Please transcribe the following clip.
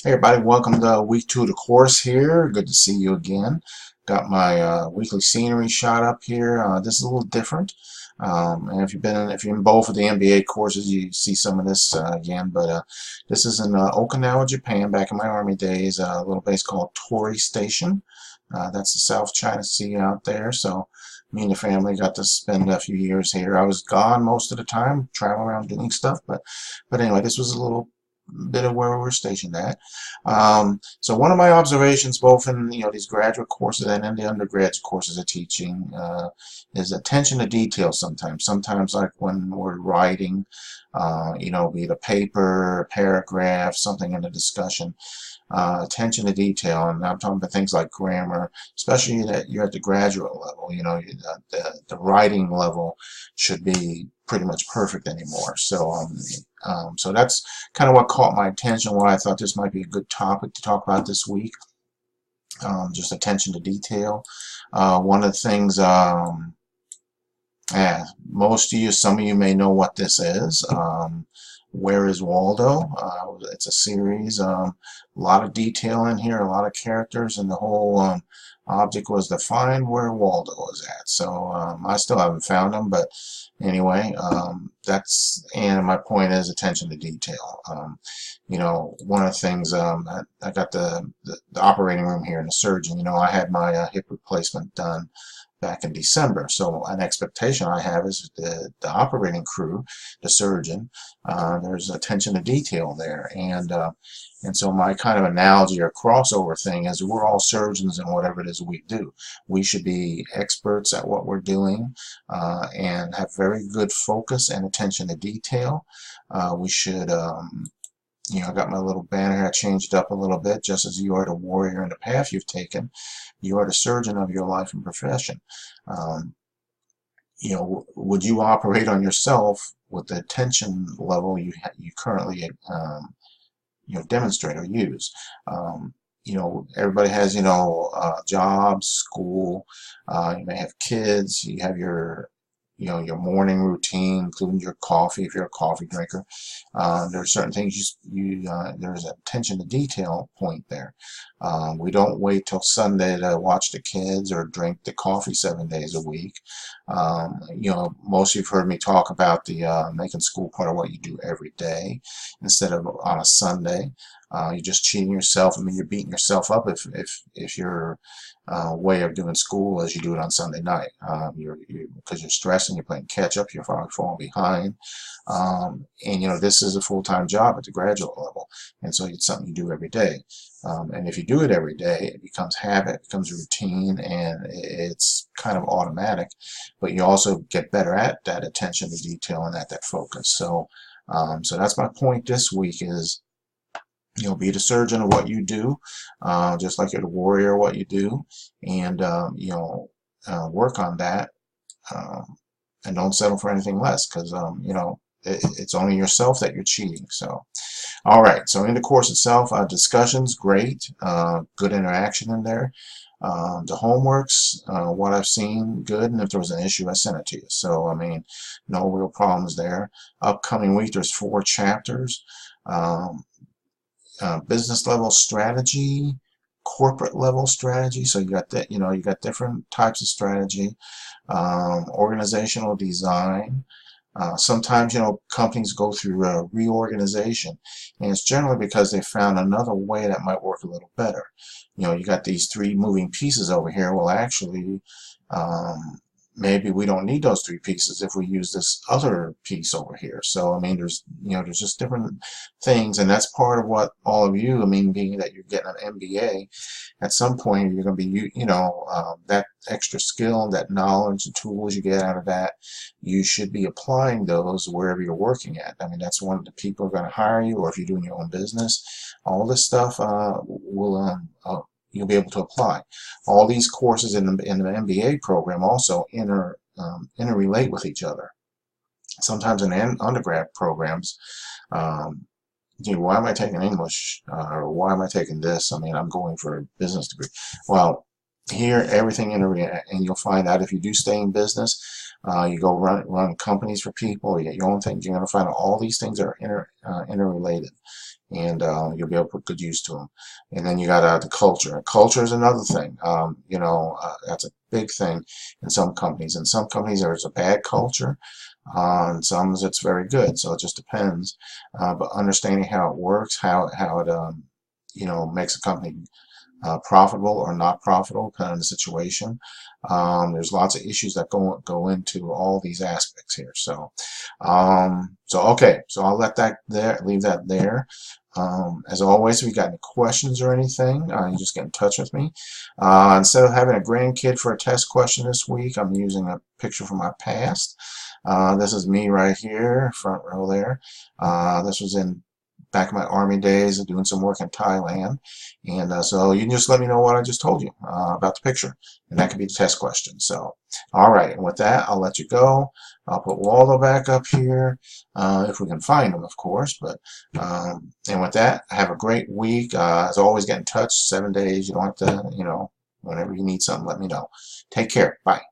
Hey everybody, welcome to week 2 of the course here. Good to see you again. Got my weekly scenery shot up here. This is a little different. And if you're in both of the MBA courses, you see some of this again. But this is in Okinawa, Japan, back in my Army days, a little base called Tori Station. That's the South China Sea out there. So me and the family got to spend a few years here. I was gone most of the time, traveling around doing stuff. But anyway, this was a little bit of where we were stationed at. So one of my observations, both in these graduate courses and in the undergraduate courses of teaching, is attention to detail. Sometimes like when we're writing, be it a paper, a paragraph, something in a discussion. Attention to detail, and I'm talking about things like grammar, especially that you're at the graduate level. The writing level should be pretty much perfect anymore. So that's kind of what caught my attention, why I thought this might be a good topic to talk about this week. Just attention to detail. One of the things, most of you, some of you may know what this is. Where is Waldo? It's a series. A lot of detail in here, a lot of characters, and the whole object was to find where Waldo was at. So I still haven't found him, but anyway, and my point is attention to detail. One of the things, I got the operating room here and the surgeon. I had my hip replacement done back in December. So an expectation I have is the operating crew, the surgeon, there's attention to detail there. And so my kind of analogy or crossover thing is we're all surgeons in whatever it is we do. We should be experts at what we're doing and have very good focus and attention to detail. We should I got my little banner here. I changed it up a little bit. Just as you are the warrior in the path you've taken, you are the surgeon of your life and profession. Would you operate on yourself with the attention level you currently demonstrate or use? Everybody has jobs, school. You may have kids. You have your morning routine, including your coffee, if you're a coffee drinker. There are certain things there's an attention to detail point there. We don't wait till Sunday to watch the kids or drink the coffee 7 days a week. Most of you've heard me talk about the making school part of what you do every day instead of on a Sunday. You're just cheating yourself. I mean, you're beating yourself up if your way of doing school as you do it on Sunday night. Because you're stressing, you're playing catch up, you're falling behind. And this is a full-time job at the graduate level, and so it's something you do every day. And if you do it every day, it becomes habit, it becomes routine, and it's kind of automatic. But you also get better at that attention to detail and at that focus. So that's my point this week is, be the surgeon of what you do, just like you're the warrior of what you do, and work on that, and don't settle for anything less, because it's only yourself that you're cheating. So, all right. So in the course itself, discussions, great, good interaction in there. The homeworks, what I've seen, good, and if there was an issue, I sent it to you. So I mean, no real problems there. Upcoming week, there's 4 chapters. Business level strategy, corporate level strategy. So you got that, you got different types of strategy. Organizational design. Sometimes companies go through a reorganization, and it's generally because they found another way that might work a little better. You got these 3 moving pieces over here. Well, actually, maybe we don't need those 3 pieces if we use this other piece over here. So I mean, there's just different things, and that's part of what all of you, I mean, being that you're getting an MBA, at some point you're going to be that extra skill, that knowledge, the tools you get out of that, you should be applying those wherever you're working at. I mean, that's one of the people who are going to hire you, or if you're doing your own business, all this stuff you'll be able to apply. All these courses in the MBA program also interrelate with each other. Sometimes in undergrad programs, why am I taking English, or why am I taking this? I mean, I'm going for a business degree. Well, here everything interrelates, and you'll find out if you do stay in business, you go run companies for people, you get your own thing, you're going to find out all these things are interrelated. and you'll be able to put good use to them. And then you got the culture. Culture is another thing. That's a big thing in some companies. In some companies, there's a bad culture. In some, it's very good. So it just depends. But understanding how it works, how it makes a company profitable or not profitable, depending on the situation. There's lots of issues that go into all these aspects here. So okay, so I'll leave that there. As always, if you got any questions or anything, you just get in touch with me. Instead of having a grandkid for a test question this week, I'm using a picture from my past. This is me right here, front row there. This was in back in my Army days and doing some work in Thailand. And so you can just let me know what I just told you about the picture. And that could be the test question. So, all right. And with that, I'll let you go. I'll put Waldo back up here, if we can find him, of course. But and with that, have a great week. As always, get in touch. 7 days. You don't have to, whenever you need something, let me know. Take care. Bye.